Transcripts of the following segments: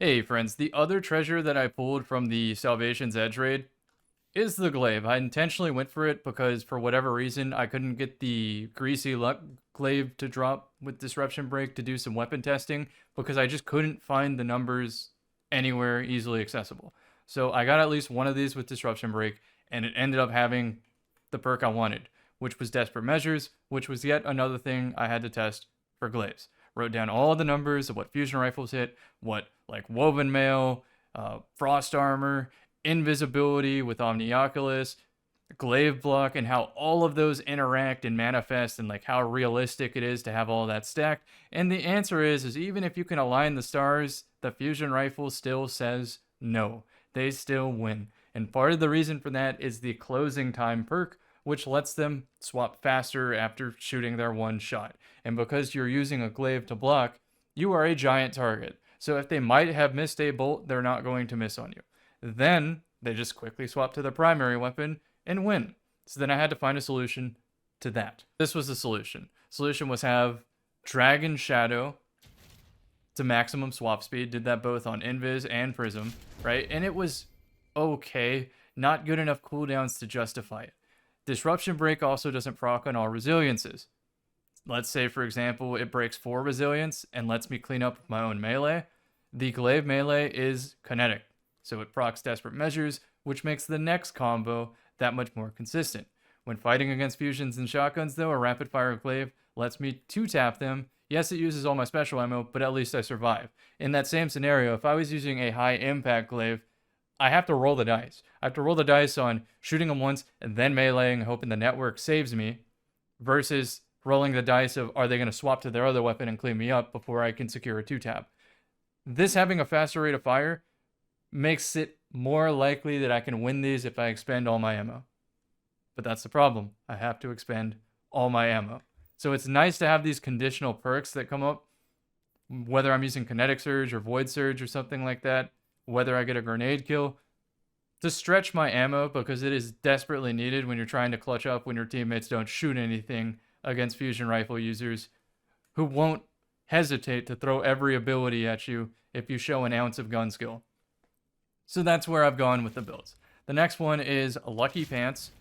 Hey friends, the other treasure that I pulled from the Salvation's Edge raid is the glaive. I intentionally went for it because for whatever reason I couldn't get the greasy luck glaive to drop with disruption break to do some weapon testing because I just couldn't find the numbers anywhere easily accessible. So I got at least one of these with disruption break and it ended up having the perk I wanted, which was desperate measures, which was yet another thing I had to test for glaives. Wrote down all the numbers of what fusion rifles hit, what like woven mail, frost armor, invisibility with Omnioculus, glaive block, and how all of those interact and manifest, and like how realistic it is to have all that stacked. And the answer is even if you can align the stars, the fusion rifle still says no. They still win. And part of the reason for that is the closing time perk, which lets them swap faster after shooting their one shot. And because you're using a glaive to block, you are a giant target. So if they might have missed a bolt, they're not going to miss on you. Then they just quickly swap to their primary weapon and win. So then I had to find a solution to that. This was the solution. Solution was have Dragon Shadow to maximum swap speed. Did that both on Invis and Prism, right? And it was okay. Not good enough cooldowns to justify it. Disruption Break also doesn't proc on all resiliences. Let's say, for example, it breaks 4 resilience and lets me clean up my own melee. The glaive melee is kinetic, so it procs desperate measures, which makes the next combo that much more consistent. When fighting against fusions and shotguns, though, a rapid fire glaive lets me 2-tap them. Yes, it uses all my special ammo, but at least I survive. In that same scenario, if I was using a high impact glaive, I have to roll the dice. I have to roll the dice on shooting them once and then meleeing, hoping the network saves me, versus rolling the dice of are they going to swap to their other weapon and clean me up before I can secure a 2-tap. This having a faster rate of fire makes it more likely that I can win these if I expend all my ammo. But that's the problem. I have to expend all my ammo. So it's nice to have these conditional perks that come up, whether I'm using Kinetic Surge or Void Surge or something like that, whether I get a grenade kill, to stretch my ammo because it is desperately needed when you're trying to clutch up when your teammates don't shoot anything against fusion rifle users who won't hesitate to throw every ability at you if you show an ounce of gun skill. So that's where I've gone with the builds. The next one is Lucky Pants,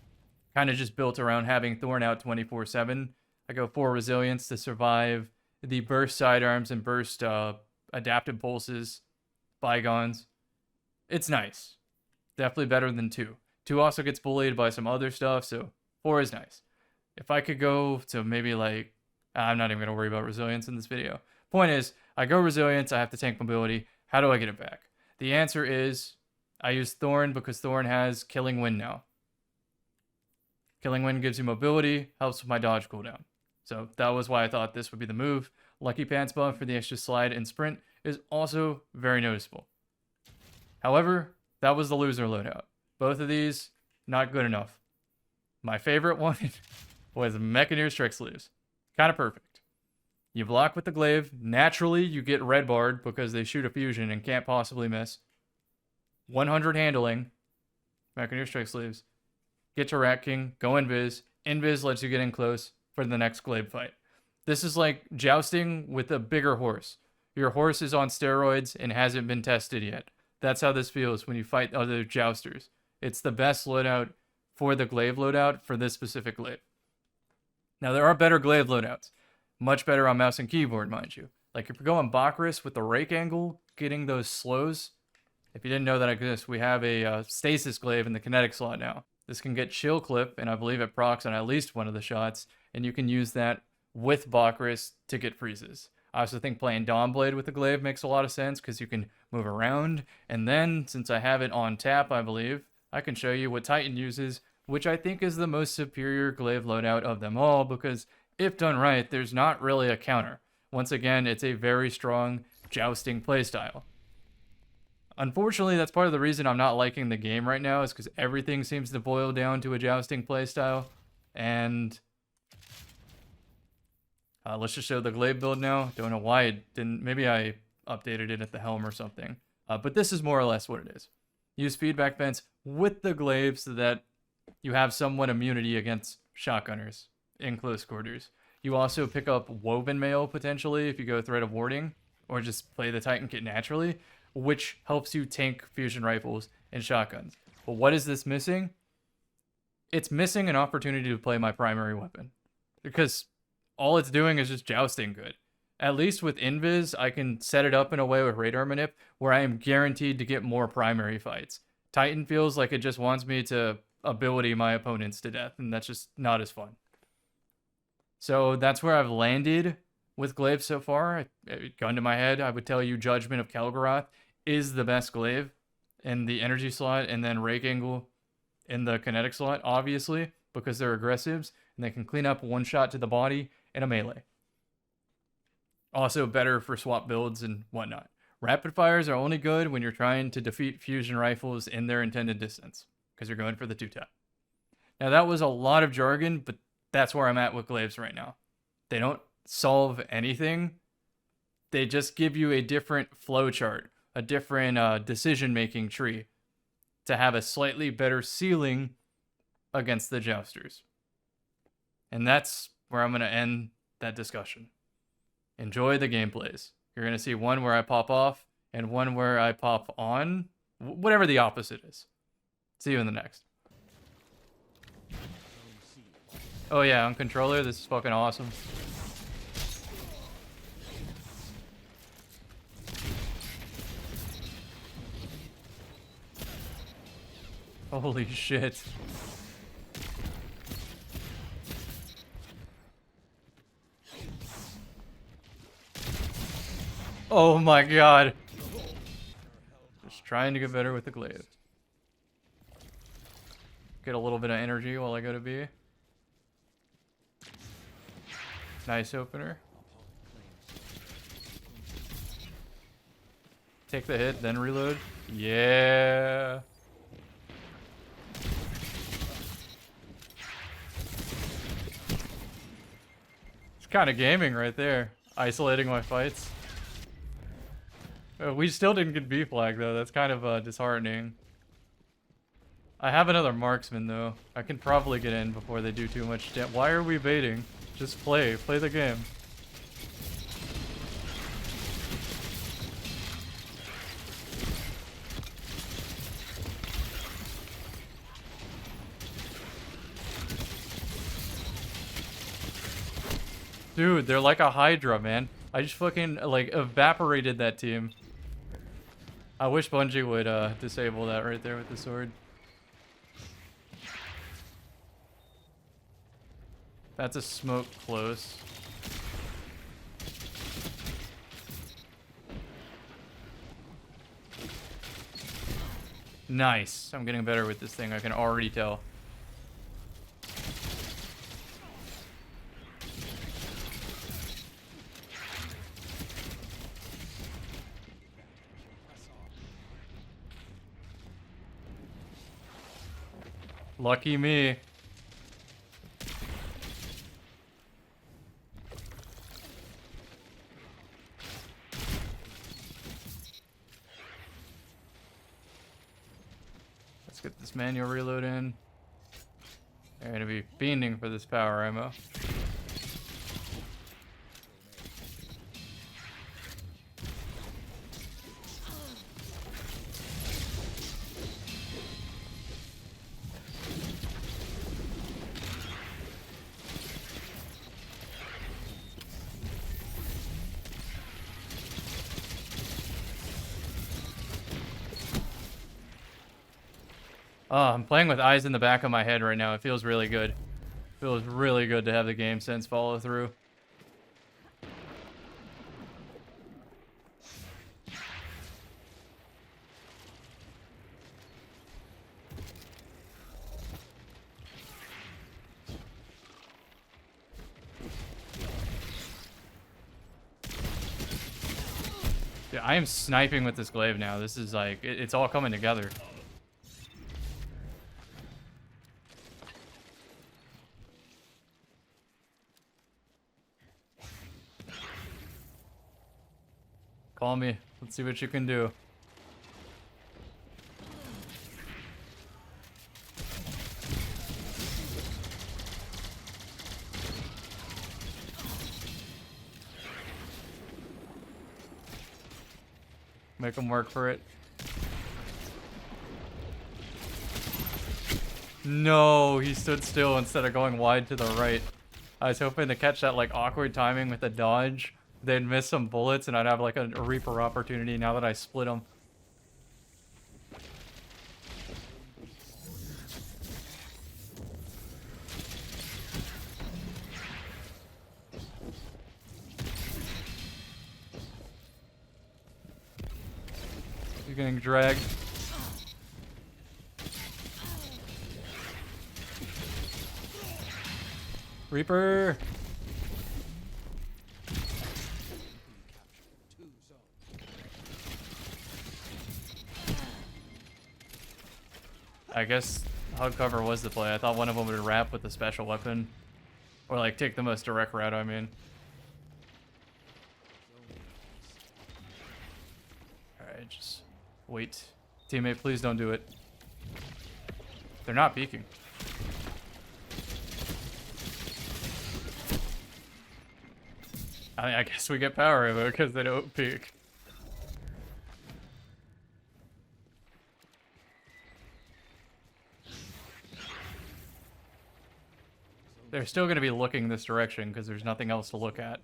kind of just built around having Thorn out 24/7. I go 4 resilience to survive the burst sidearms and burst adaptive pulses, bygones. It's nice. Definitely better than 2. 2 also gets bullied by some other stuff, so 4 is nice. If I could go to maybe like, I'm not even going to worry about resilience in this video. Point is, I go resilience, I have to tank mobility. How do I get it back? The answer is, I use Thorn because Thorn has Killing Wind now. Killing Wind gives you mobility, helps with my dodge cooldown. So that was why I thought this would be the move. Lucky Pants buff for the extra slide and sprint is also very noticeable. However, that was the loser loadout. Both of these, not good enough. My favorite one was Mechaneer Strict Sleeves. Kind of perfect. You block with the glaive. Naturally, you get red barred because they shoot a fusion and can't possibly miss. 100 handling. Mechaneer Strict Sleeves. Get to Rat King. Go Invis. Invis lets you get in close for the next glaive fight. This is like jousting with a bigger horse. Your horse is on steroids and hasn't been tested yet. That's how this feels when you fight other jousters. It's the best loadout for the glaive loadout for this specific glaive. Now, there are better glaive loadouts. Much better on mouse and keyboard, mind you. Like if you're going Bakris with the rake angle, getting those slows. If you didn't know that exists, we have a stasis glaive in the kinetic slot now. This can get chill clip, and I believe it procs on at least one of the shots, and you can use that with Bakris to get freezes. I also think playing Dawnblade with the glaive makes a lot of sense because you can move around. And then, since I have it on tap, I believe, I can show you what Titan uses, which I think is the most superior glaive loadout of them all because if done right, there's not really a counter. Once again, it's a very strong jousting playstyle. Unfortunately, that's part of the reason I'm not liking the game right now is because everything seems to boil down to a jousting playstyle. And let's just show the glaive build now. Don't know why it didn't. Maybe I updated it at the helm or something. But this is more or less what it is. Use feedback vents with the glaive so that you have somewhat immunity against shotgunners in close quarters. You also pick up woven mail potentially if you go threat of warding. or just play the Titan kit naturally, which helps you tank fusion rifles and shotguns. But what is this missing? It's missing an opportunity to play my primary weapon, because all it's doing is just jousting good. At least with Invis, I can set it up in a way with radar manip where I am guaranteed to get more primary fights. Titan feels like it just wants me to ability my opponents to death, and that's just not as fun. So that's where I've landed with glaive so far. Gun to my head, I would tell you Judgment of Kelgaroth is the best glaive in the energy slot, and then Rake Angle in the kinetic slot, obviously, because they're aggressives, and they can clean up one shot to the body and a melee. Also better for swap builds and whatnot. Rapid fires are only good when you're trying to defeat fusion rifles in their intended distance, because you're going for the 2-tap. Now that was a lot of jargon, but that's where I'm at with glaives right now. They don't solve anything. They just give you a different flowchart, a different decision-making tree to have a slightly better ceiling against the jousters. And that's where I'm going to end that discussion. Enjoy the gameplays. You're going to see one where I pop off and one where I pop on, whatever the opposite is. See you in the next. Oh yeah, on controller, this is fucking awesome. Holy shit. Oh my god. Just trying to get better with the glaive. Get a little bit of energy while I go to B. Nice opener. Take the hit, then reload. Yeah. It's kind of gaming right there. Isolating my fights. We still didn't get B flag though. That's kind of disheartening. I have another marksman though. I can probably get in before they do too much damage. Why are we baiting? Just play the game. Dude, they're like a Hydra, man. I just fucking, like, evaporated that team. I wish Bungie would, disable that right there with the sword. That's a smoke close. Nice. I'm getting better with this thing, I can already tell. Lucky me. Let's get this manual reload in. They're gonna be fiending for this power ammo. Oh, I'm playing with eyes in the back of my head right now. It feels really good. It feels really good to have the game sense follow through. Yeah, I am sniping with this glaive now. This is like, it's all coming together. Call me. Let's see what you can do. Make him work for it. No, he stood still instead of going wide to the right. I was hoping to catch that like awkward timing with the dodge. They'd miss some bullets and I'd have like a Reaper opportunity now that I split them. He's getting dragged. Reaper! I guess hug cover was the play. I thought one of them would wrap with the special weapon. Or like take the most direct route, I mean. Alright, just wait. Teammate, please don't do it. They're not peeking. I guess we get power though because they don't peek. They're still going to be looking this direction because there's nothing else to look at.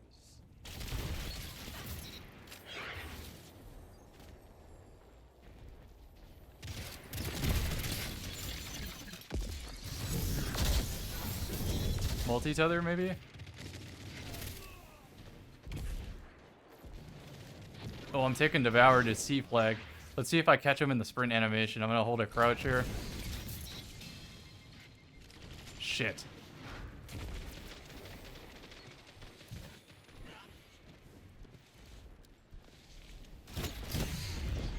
Multi-tether, maybe? Oh, I'm taking Devour to C flag. Let's see if I catch him in the sprint animation. I'm gonna hold a crouch here. Shit.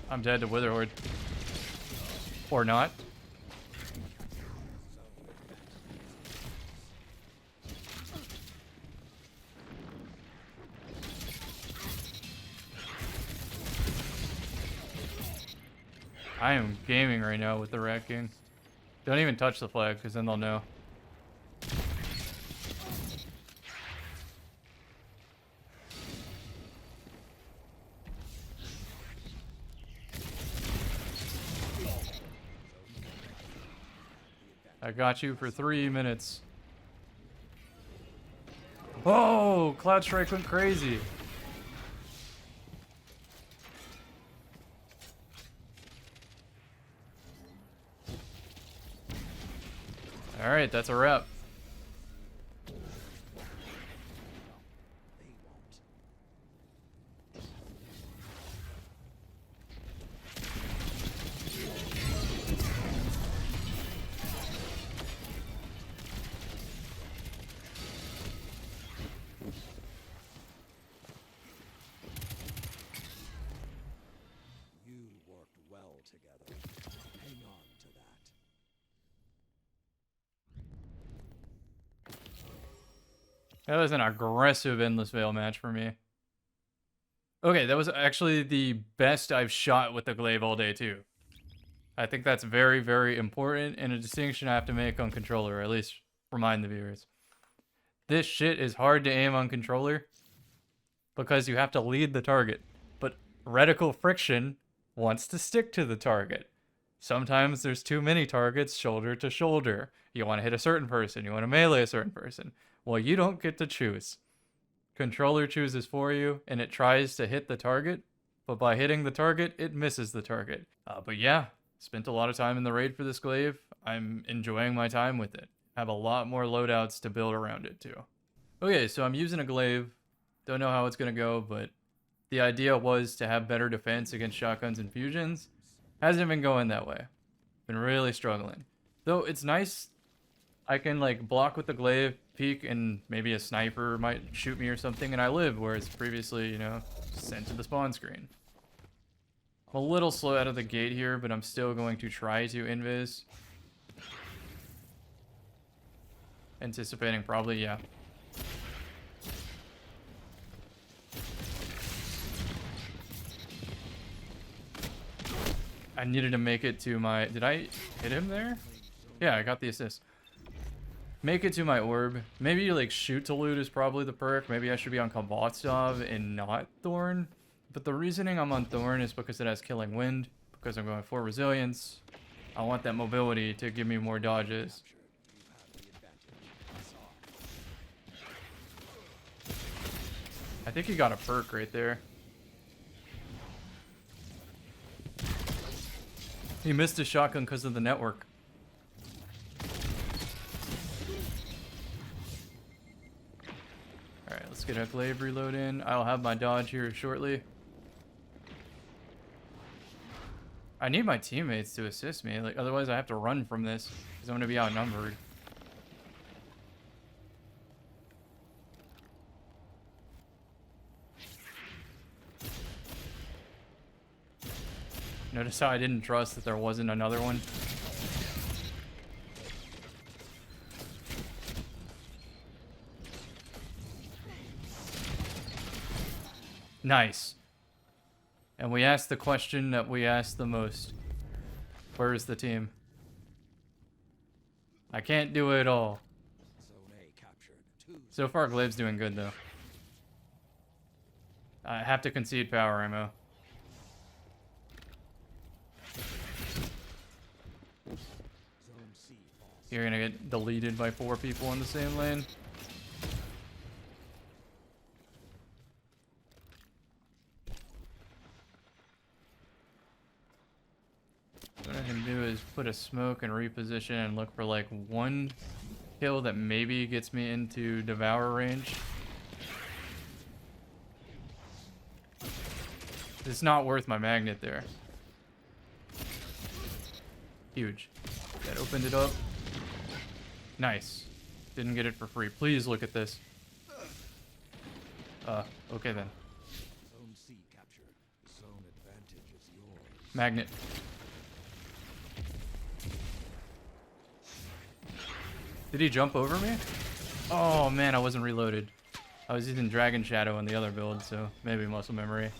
I'm dead to Witherhorde. Or not. I am gaming right now with the Rat King. Don't even touch the flag, because then they'll know. I got you for 3 minutes. Oh, Cloud Strike went crazy. All right, that's a wrap. You worked well together. Hang on to that. That was an aggressive Endless Veil match for me. Okay, that was actually the best I've shot with the glaive all day too. I think that's very, very important and a distinction I have to make on controller, or at least remind the viewers. This shit is hard to aim on controller because you have to lead the target, but reticle friction wants to stick to the target. Sometimes there's too many targets shoulder to shoulder. You want to hit a certain person, you want to melee a certain person. Well, you don't get to choose. Controller chooses for you, and it tries to hit the target, but by hitting the target, it misses the target. But yeah, spent a lot of time in the raid for this glaive. I'm enjoying my time with it. Have a lot more loadouts to build around it too. Okay, so I'm using a glaive. Don't know how it's gonna go, but the idea was to have better defense against shotguns and fusions. Hasn't been going that way. Been really struggling. Though it's nice, I can like block with the glaive, peek, and maybe a sniper might shoot me or something, and I live, whereas previously, you know, sent to the spawn screen. I'm a little slow out of the gate here, but I'm still going to try to invis. Anticipating probably, yeah. I needed to make it to my... Did I hit him there? Yeah, I got the assist. Make it to my orb. Maybe like shoot to loot is probably the perk. Maybe I should be on Kavatstov and not Thorn. But the reasoning I'm on Thorn is because it has Killing Wind, because I'm going for resilience. I want that mobility to give me more dodges. I think he got a perk right there. He missed his shotgun because of the network. Alright, let's get a glaive reload in. I'll have my dodge here shortly. I need my teammates to assist me, like otherwise I have to run from this because I'm gonna be outnumbered. Notice how I didn't trust that there wasn't another one? Nice. And we asked the question that we asked the most. Where is the team? I can't do it all. So far, Glaive's doing good, though. I have to concede power ammo. You're gonna get deleted by 4 people in the same lane. What I can do is put a smoke and reposition and look for like one kill that maybe gets me into devour range. It's not worth my magnet there. Huge. That opened it up. Nice. Didn't get it for free. Please look at this. Okay then. Zone C captured. Zone advantage is yours. Magnet. Did he jump over me? Oh man, I wasn't reloaded. I was using Dragon Shadow on the other build, so maybe muscle memory.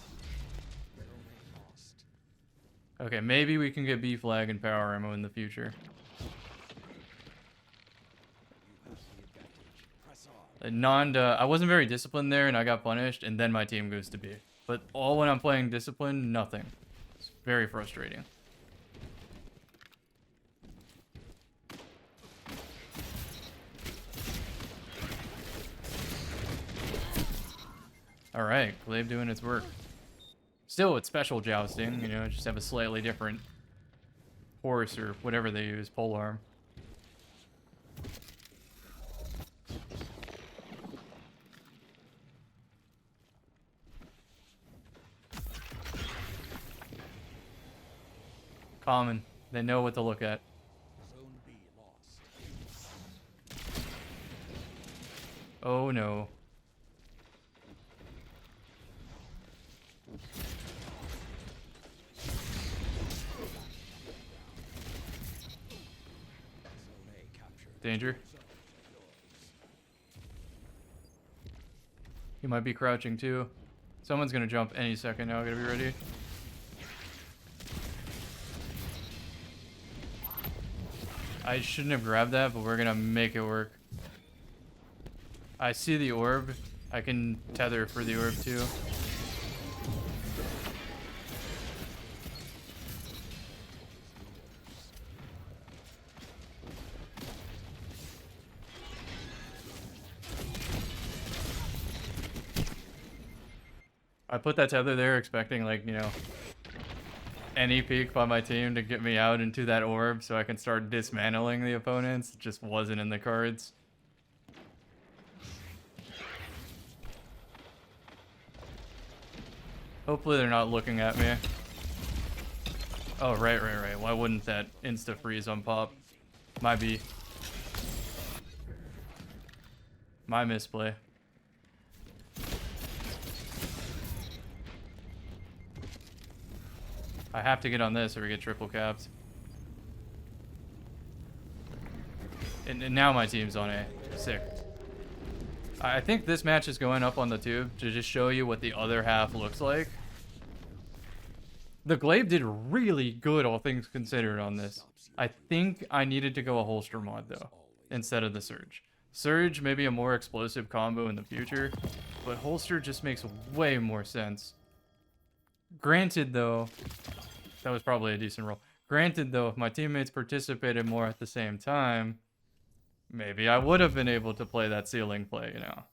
Okay, maybe we can get B flag and power ammo in the future. Nanda, I wasn't very disciplined there and I got punished, and then my team goes to B. But all when I'm playing discipline, nothing. It's very frustrating. Alright, Glaive doing its work. Still, it's special jousting, you know, just have a slightly different horse or whatever they use, polearm. Common. They know what to look at. Zone B lost. Oh no. Zone A captured. Danger. He might be crouching too. Someone's gonna jump any second now. I gotta be ready. I shouldn't have grabbed that, but we're gonna make it work. I see the orb. I can tether for the orb too. I put that tether there expecting, like, you know, any peek by my team to get me out into that orb so I can start dismantling the opponents. It just wasn't in the cards. Hopefully they're not looking at me. Oh, right. Why wouldn't that insta-freeze on pop? My B. My misplay. I have to get on this or we get triple capped. And now my team's on A. Sick. I think this match is going up on the tube to just show you what the other half looks like. The glaive did really good, all things considered, on this. I think I needed to go a holster mod, though, instead of the surge. Surge may be a more explosive combo in the future, but holster just makes way more sense. Granted, though, that was probably a decent roll. Granted, though, if my teammates participated more at the same time, maybe I would have been able to play that ceiling play, you know.